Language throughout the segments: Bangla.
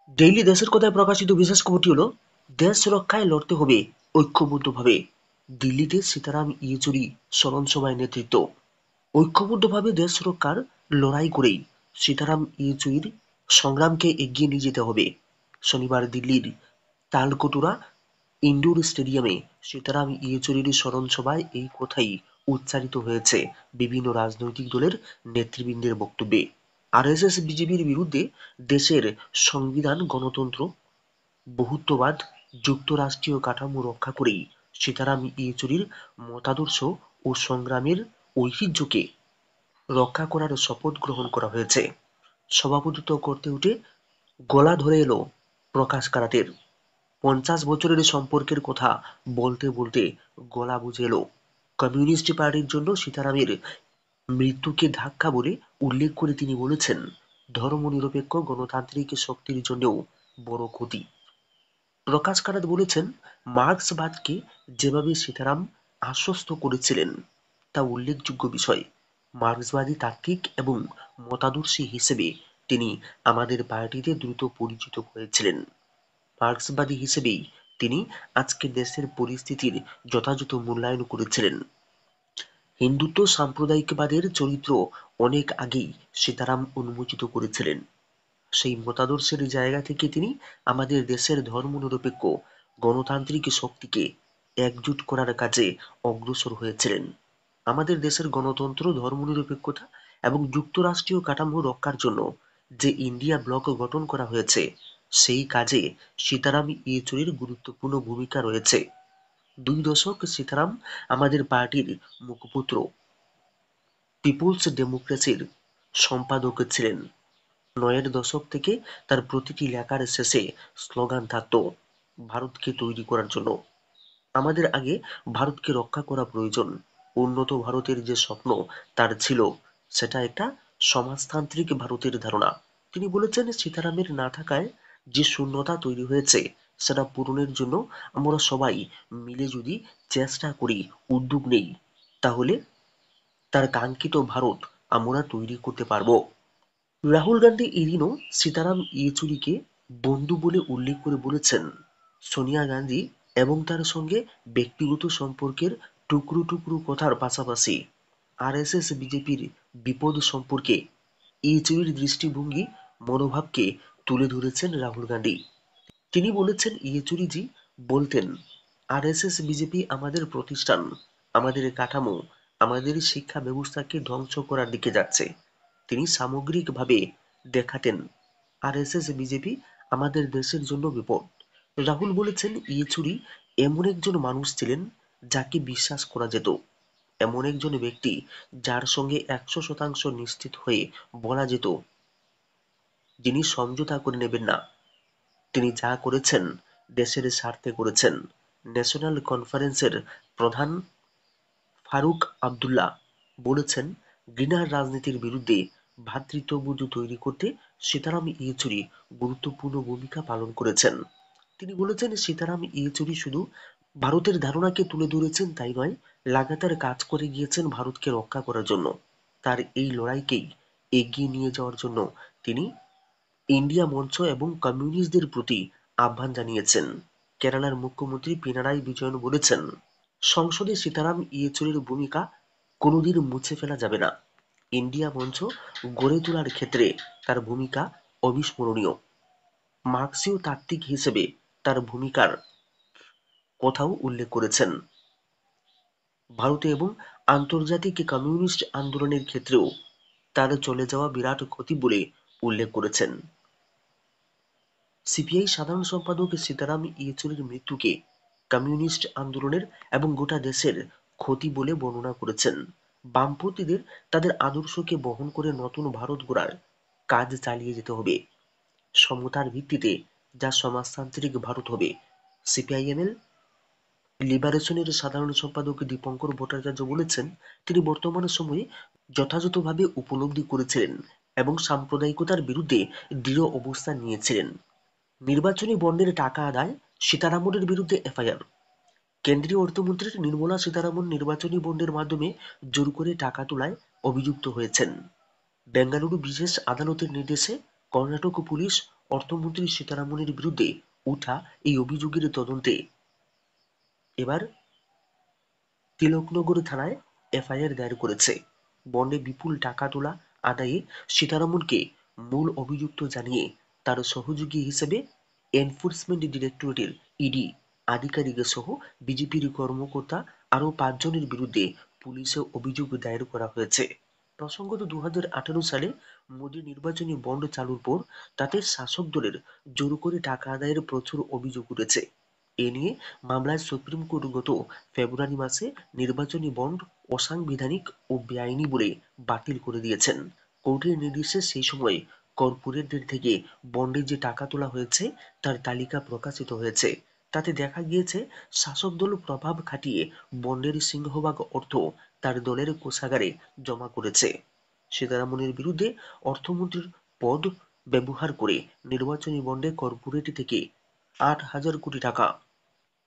ডেইলি দেশের কথায় প্রকাশিত বিশেষ খবরটি হলো, দেশ রক্ষায় লড়তে হবে ঐক্যবদ্ধভাবে। দিল্লিতে সীতারাম ইয়েচুরি স্মরণ সভায় নেতৃত্ব। ঐক্যবদ্ধভাবে দেশ রক্ষার লড়াই করেই সীতারাম ইয়েচুরির সংগ্রামকে এগিয়ে নিয়ে যেতে হবে। শনিবার দিল্লির তালকটোরা ইনডোর স্টেডিয়ামে সীতারাম ইয়েচুরির স্মরণ সভায় এই কথাই উচ্চারিত হয়েছে বিভিন্ন রাজনৈতিক দলের নেতৃবৃন্দের বক্তব্যে। আরএসএস বিজেপির বিরুদ্ধে দেশের সংবিধান, গণতন্ত্র, বহুত্ববাদ, যুক্তরাষ্ট্রীয় কাঠামো রক্ষা করেই সীতারাম ইয়েচুরির মতাদর্শ ও সংগ্রামের ঐতিহ্যকে রক্ষা করার শপথ গ্রহণ করা হয়েছে। সভাপতিত্ব করতে উঠে গলা ধরে এলো প্রকাশ কারাতের। 50 বছরের সম্পর্কের কথা বলতে বলতে গলা বুঝে এলো। কমিউনিস্ট পার্টির জন্য সীতারামের মৃত্যুকে ধাক্কা বলে উল্লেখ করে তিনি বলেছেন, ধর্মনিরপেক্ষ গণতান্ত্রিক শক্তির জন্যও বড় ক্ষতি। প্রকাশ কারাত বলেছেন, মার্ক্সবাদকে যেভাবে সীতারাম আশ্বস্ত করেছিলেন তা উল্লেখযোগ্য বিষয়। মার্ক্সবাদী তাত্ত্বিক এবং মতাদর্শী হিসেবে তিনি আমাদের পার্টিতে দ্রুত পরিচিত হয়েছিলেন। মার্ক্সবাদী হিসেবেই তিনি আজকের দেশের পরিস্থিতির যথাযথ মূল্যায়ন করেছিলেন। হিন্দুত্ব সাম্প্রদায়িকবাদের চরিত্র অনেক আগেই সীতারাম উন্মোচিত করেছিলেন। সেই মতাদর্শের জায়গা থেকে তিনি আমাদের দেশের ধর্মনিরপেক্ষ গণতান্ত্রিক শক্তিকে একজোট করার কাজে অগ্রসর হয়েছিলেন। আমাদের দেশের গণতন্ত্র, ধর্মনিরপেক্ষতা এবং যুক্তরাষ্ট্রীয় কাঠামো রক্ষার জন্য যে ইন্ডিয়া ব্লক গঠন করা হয়েছে, সেই কাজে সীতারাম ইয়েচুরির গুরুত্বপূর্ণ ভূমিকা রয়েছে। 2 দশক সীতারাম আমাদের পার্টির মুখপত্র পিপুলস ডেমোক্রেসির সম্পাদক ছিলেন। 9-এর দশক থেকে তার প্রতিটি লেখার শেষে স্লোগান থাকত, ভারতকে তৈরি করার জন্য। আমাদের আগে ভারতকে রক্ষা করা প্রয়োজন। উন্নত ভারতের যে স্বপ্ন তার ছিল, সেটা একটা সমাজতান্ত্রিক ভারতের ধারণা। তিনি বলেছেন, সীতারামের না থাকায় যে শূন্যতা তৈরি হয়েছে সেটা পূরণের জন্য আমরা সবাই মিলে যদি চেষ্টা করি, উদ্যোগ নেই, তাহলে তার কাঙ্ক্ষিত ভারত আমরা তৈরি করতে পারব। রাহুল গান্ধী এদিনও সীতারাম ইয়েচুরিকে বন্ধু বলে উল্লেখ করে বলেছেন, সোনিয়া গান্ধী এবং তার সঙ্গে ব্যক্তিগত সম্পর্কের টুকরো টুকরো কথার পাশাপাশি আরএসএস বিজেপির বিপদ সম্পর্কে ইয়েচুরির দৃষ্টিভঙ্গি, মনোভাবকে তুলে ধরেছেন রাহুল গান্ধী। তিনি বলেছেন, ইয়েচুরিজি বলতেন, আরএসএস বিজেপি আমাদের প্রতিষ্ঠান, আমাদের কাঠামো, আমাদের শিক্ষা ব্যবস্থাকে ধ্বংস করার দিকে যাচ্ছে। তিনি সামগ্রিকভাবে দেখাতেন, আরএসএস বিজেপি আমাদের দেশের জন্য বিপদ। রাহুল বলেছেন, ইয়েচুরি এমন একজন মানুষ ছিলেন যাকে বিশ্বাস করা যেত, এমন একজন ব্যক্তি যার সঙ্গে 100% নিশ্চিত হয়ে বলা যেত যিনি সমঝোতা করে নেবেন না। তিনি যা করেছেন দেশের স্বার্থে করেছেন। ন্যাশনাল কনফারেন্সের প্রধান ফারুক আবদুল্লাহ বলেছেন, ঘৃণার রাজনীতির বিরুদ্ধে ভ্রাতৃত্ববোধ তৈরি করতে সীতারাম ইয়েচুরি গুরুত্বপূর্ণ ভূমিকা পালন করেছেন। তিনি বলেছেন, সীতারাম ইয়েচুরি শুধু ভারতের ধারণাকে তুলে ধরেছেন তাই নয়, লাগাতার কাজ করে গিয়েছেন ভারতকে রক্ষা করার জন্য। তার এই লড়াইকেই এগিয়ে নিয়ে যাওয়ার জন্য তিনি ইন্ডিয়া মঞ্চ এবং কমিউনিস্টদের প্রতি আহ্বান জানিয়েছেন। কেরালার মুখ্যমন্ত্রী পিনারাই বিজয়ন বলেছেন, সংসদে সীতারাম ইয়েচুরির ভূমিকা কোনোদিন মুছে ফেলা যাবে না। ইন্ডিয়া মঞ্চ গড়ে তোলার ক্ষেত্রে তার ভূমিকা অবিস্মরণীয়। মার্ক্সীয় তাত্ত্বিক হিসেবে তার ভূমিকার কথাও উল্লেখ করেছেন। ভারতে এবং আন্তর্জাতিক কমিউনিস্ট আন্দোলনের ক্ষেত্রেও তার চলে যাওয়া বিরাট ক্ষতি বলে উল্লেখ করেছেন। সিপিআই সাধারণ সম্পাদক সীতারাম ইয়েচুরির মৃত্যুকে কমিউনিস্ট আন্দোলনের এবং গোটা দেশের ক্ষতি বলে বর্ণনা করেছেন। বামপন্থীদের তাদের আদর্শকে বহন করে নতুন ভারত গড়ার কাজ চালিয়ে যেতে হবে, সমতার ভিত্তিতে, যা সমাজতান্ত্রিক ভারত হবে। সিপিআইএমএল লিবারেশনের সাধারণ সম্পাদক দীপঙ্কর ভট্টাচার্য বলেছেন, তিনি বর্তমান সময়ে যথাযথভাবে উপলব্ধি করেছিলেন এবং সাম্প্রদায়িকতার বিরুদ্ধে দৃঢ় অবস্থান নিয়েছিলেন। নির্বাচনী বন্ডের টাকা আদায়, সীতারামনের বিরুদ্ধে এফআইআর। কেন্দ্রীয় অর্থমন্ত্রী নির্মলা সীতারামন নির্বাচনী বন্ডের মাধ্যমে জোর করে টাকা তোলায় অভিযুক্ত হয়েছেন। বেঙ্গালুরু বিশেষ আদালতের নির্দেশে কর্ণাটক পুলিশ অর্থমন্ত্রী সীতারামনের বিরুদ্ধে ওঠা এই অভিযোগের তদন্তে এবার তিলকনগর থানায় এফআইআর দায়ের করেছে। বন্ডে বিপুল টাকা তোলা আদায়ে সীতারামনকে মূল অভিযুক্ত জানিয়ে তার সহযোগী হিসেবে এনফোর্সমেন্ট ডিরেক্টরেটের ইডি আধিকারিক সহ বিজেপির কর্মকর্তা আরও 5 জনের বিরুদ্ধে পুলিশে অভিযোগ দায়ের করা হয়েছে। প্রসঙ্গত 2018 সালে মোদীর নির্বাচনী বন্ড চালুর পর তাতে শাসক দলের জোর করে টাকা আদায়ের প্রচুর অভিযোগ উঠেছে। এ নিয়ে মামলায় সুপ্রিম কোর্ট গত ফেব্রুয়ারি মাসে নির্বাচনী বন্ড অসাংবিধানিক ও বেআইনি বলে বাতিল করে দিয়েছেন। কোর্টের নির্দেশে সেই সময় কর্পোরেটদের থেকে বন্ডে যে টাকা তোলা হয়েছে তার তালিকা প্রকাশিত হয়েছে। তাতে দেখা গিয়েছে শাসক দল প্রভাব খাটিয়ে বন্ডের সিংহভাগ অর্থ তার দলের কোষাগারে জমা করেছে। সীতারামনের বিরুদ্ধে অর্থমন্ত্রীর পদ ব্যবহার করে নির্বাচনী বন্ডে কর্পোরেট থেকে 8,000 কোটি টাকা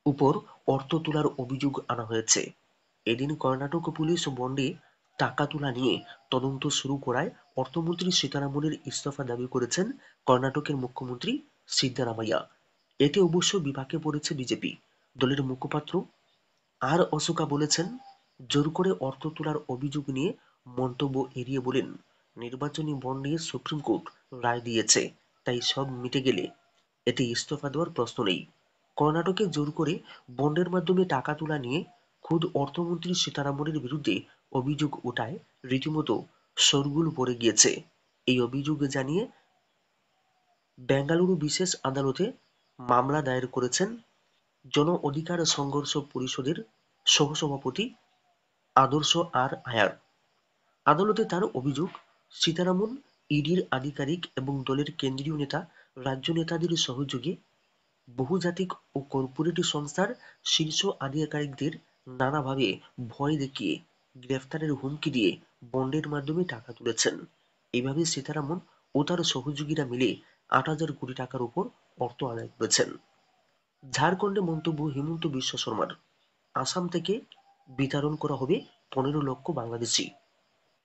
উপর অর্থ তোলার অভিযোগ আনা হয়েছে। এদিন কর্ণাটক পুলিশ বন্ডে টাকা তোলা নিয়ে তদন্ত শুরু করায় অর্থমন্ত্রী সীতারামনের ইস্তফা দাবি করেছেন কর্ণাটকের মুখ্যমন্ত্রী সিদ্দারামাইয়া। এতে অবশ্য বিপাকে পড়েছে বিজেপি। দলের মুখপাত্র আর অশোকা বলেছেন, জোর করে অর্থ তোলার অভিযোগ নিয়ে মন্তব্য এড়িয়ে বলেন, নির্বাচনী বন্ড নিয়ে সুপ্রিম কোর্ট রায় দিয়েছে, তাই সব মিটে গেলে এতে ইস্তফা দেওয়ার প্রশ্ন নেই। কর্ণাটকে জোর করে বন্ডের মাধ্যমে টাকা তোলা নিয়ে খোদ অর্থমন্ত্রী সীতারামনের বিরুদ্ধে অভিযোগ ওঠায় রীতিমতো শোরগোল পড়ে গিয়েছে। এই অভিযোগ জানিয়ে বেঙ্গালুরু বিশেষ আদালতে মামলা দায়ের করেছেন জন অধিকার সংঘর্ষ পরিষদের সহসভাপতি আদর্শ আর আয়ার। আদালতে তার অভিযোগ, সীতারামন ইডির আধিকারিক এবং দলের কেন্দ্রীয় নেতা রাজ্য নেতাদের সহযোগে বহুজাতিক ও কর্পোরেট সংস্থার শীর্ষ আধিকারিকদের নানাভাবে ভয় দেখিয়ে গ্রেফতারের হুমকি দিয়ে বন্ডের মাধ্যমে টাকা তুলেছেন। এভাবে সীতারামন ও তার সহযোগীরা মিলে 8,000 কোটি টাকার উপর অর্থ আদায় করেছেন। ঝাড়খণ্ডে মন্তব্য হিমন্ত বিশ্ব শর্মার, আসাম থেকে বিতরণ করা হবে 15 লক্ষ বাংলাদেশি।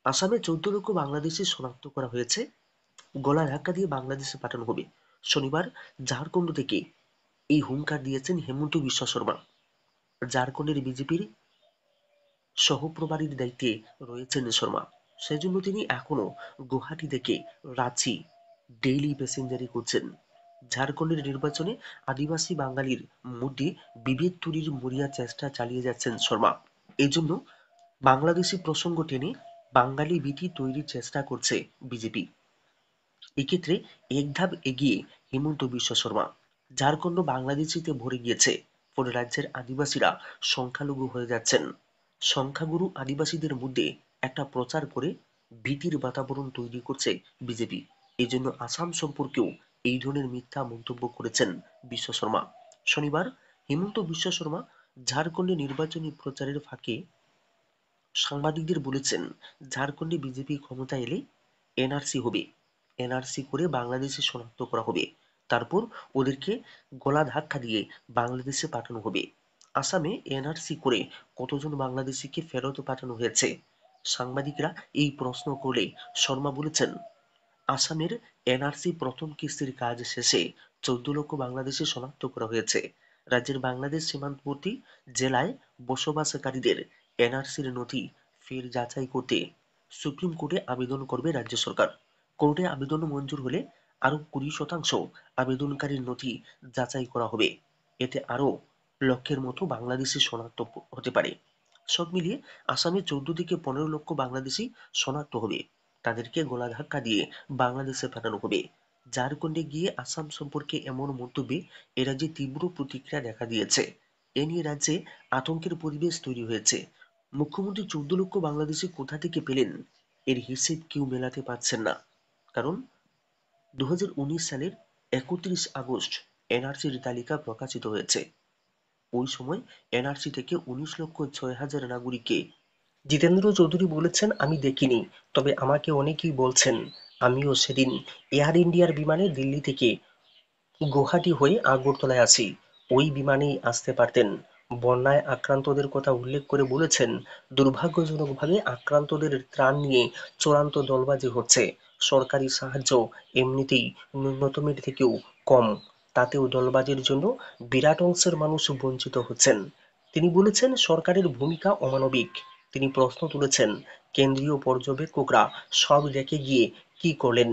আসামে 14 লক্ষ বাংলাদেশি শনাক্ত করা হয়েছে, গলা ধাক্কা দিয়ে বাংলাদেশে পাঠানো হবে। শনিবার ঝাড়খণ্ড থেকে এই হুঙ্কার দিয়েছেন হেমন্ত বিশ্ব শর্মা। ঝাড়খণ্ডের বিজেপির সহপ্রভারীর দায়িত্বে রয়েছেন শর্মা। সেজন্য তিনি এখনো গুয়াহাটি থেকে রাঁচি ডেইলি প্যাসেঞ্জারি করছেন। ঝাড়খণ্ডের নির্বাচনে আদিবাসী বাঙালির মধ্যে বিভেদ তৈরির মরিয়া চেষ্টা চালিয়ে যাচ্ছেন শর্মা। এজন্য বাংলাদেশি প্রসঙ্গ টেনে বাঙালি ভীতি তৈরির চেষ্টা করছে বিজেপি। এক্ষেত্রে এক ধাপ এগিয়ে হিমন্ত বিশ্ব শর্মা। ঝাড়খণ্ড বাংলাদেশিতে ভরে গিয়েছে, ফলে রাজ্যের আদিবাসীরা সংখ্যালঘু হয়ে যাচ্ছেন। সংখ্যাগুরু আদিবাসীদের মধ্যে একটা প্রচার করে ভীতির বাতাবরণ তৈরি করছে বিজেপি। এজন্য আসাম সম্পর্কেও এই ধরনের মিথ্যা মন্তব্য করেছেন বিশ্ব শর্মা। শনিবার হিমন্ত বিশ্ব শর্মা ঝাড়খণ্ডে নির্বাচনী প্রচারের ফাঁকে সাংবাদিকদের বলেছেন, ঝাড়খণ্ডে বিজেপি ক্ষমতায় এলে এনআরসি হবে, এনআরসি করে বাংলাদেশে শনাক্ত করা হবে, তারপর ওদেরকে গলা ধাক্কা দিয়ে বাংলাদেশে পাঠানো হবে। আসামে এনআরসি করে কতজন বাংলাদেশিকে ফেরত পাঠানো হয়েছে? সাংবাদিকরা এই প্রশ্ন করলে শর্মা বলেছেন, আসামের এনআরসি প্রথম কিস্তির কাজ শেষে 14 লক্ষ বাংলাদেশি শনাক্ত করা হয়েছে। রাজ্যের বাংলাদেশ সীমান্তবর্তী জেলায় বসবাসকারীদের এনআরসির নথি ফের যাচাই করতে সুপ্রিম কোর্টে আবেদন করবে রাজ্য সরকার। কোর্টে আবেদন মঞ্জুর হলে আরও 20% আবেদনকারীর নথি যাচাই করা হবে। এতে আরও লক্ষের মতো বাংলাদেশি শনাক্ত হতে পারে। সব মিলিয়ে আসামে 14 থেকে 15 লক্ষ বাংলাদেশি শনাক্ত হবে। তাদেরকে গলা ধাক্কা দিয়ে বাংলাদেশে পাঠানো হবে। ঝাড়খণ্ডে গিয়ে আসাম সম্পর্কে এমন মন্তব্যে এ রাজ্যে তীব্র প্রতিক্রিয়া দেখা দিয়েছে। এ নিয়ে রাজ্যে আতঙ্কের পরিবেশ তৈরি হয়েছে। মুখ্যমন্ত্রী 14 লক্ষ বাংলাদেশি কোথা থেকে পেলেন, এর হিসেব কেউ মেলাতে পারছেন না। কারণ 2019 সালের 31 আগস্ট এনআরসির তালিকা প্রকাশিত হয়েছে। ওই সময় এনআরসি থেকে 19,06,000 নাগরিককে। জিতেন্দ্র চৌধুরী বলেছেন, আমি দেখিনি, তবে আমাকে অনেকেই বলছেন। আমিও সেদিন এয়ার ইন্ডিয়ার বিমানে দিল্লি থেকে গুয়াহাটি হয়ে আগরতলায় আসি, ওই বিমানেই আসতে পারতেন। বন্যায় আক্রান্তদের কথা উল্লেখ করে বলেছেন, দুর্ভাগ্যজনকভাবে আক্রান্তদের ত্রাণ নিয়ে চূড়ান্ত দলবাজি হচ্ছে। সরকারি সাহায্য এমনিতেই ন্যূনতমের থেকেও কম, তাতেও দলবাজির জন্য বিরাট অংশের মানুষ বঞ্চিত হচ্ছেন। তিনি বলেছেন সরকারের ভূমিকা অমানবিক। তিনি প্রশ্ন তুলেছেন কেন্দ্রীয় পর্যবেক্ষকরা সব রেখে গিয়ে কি করলেন।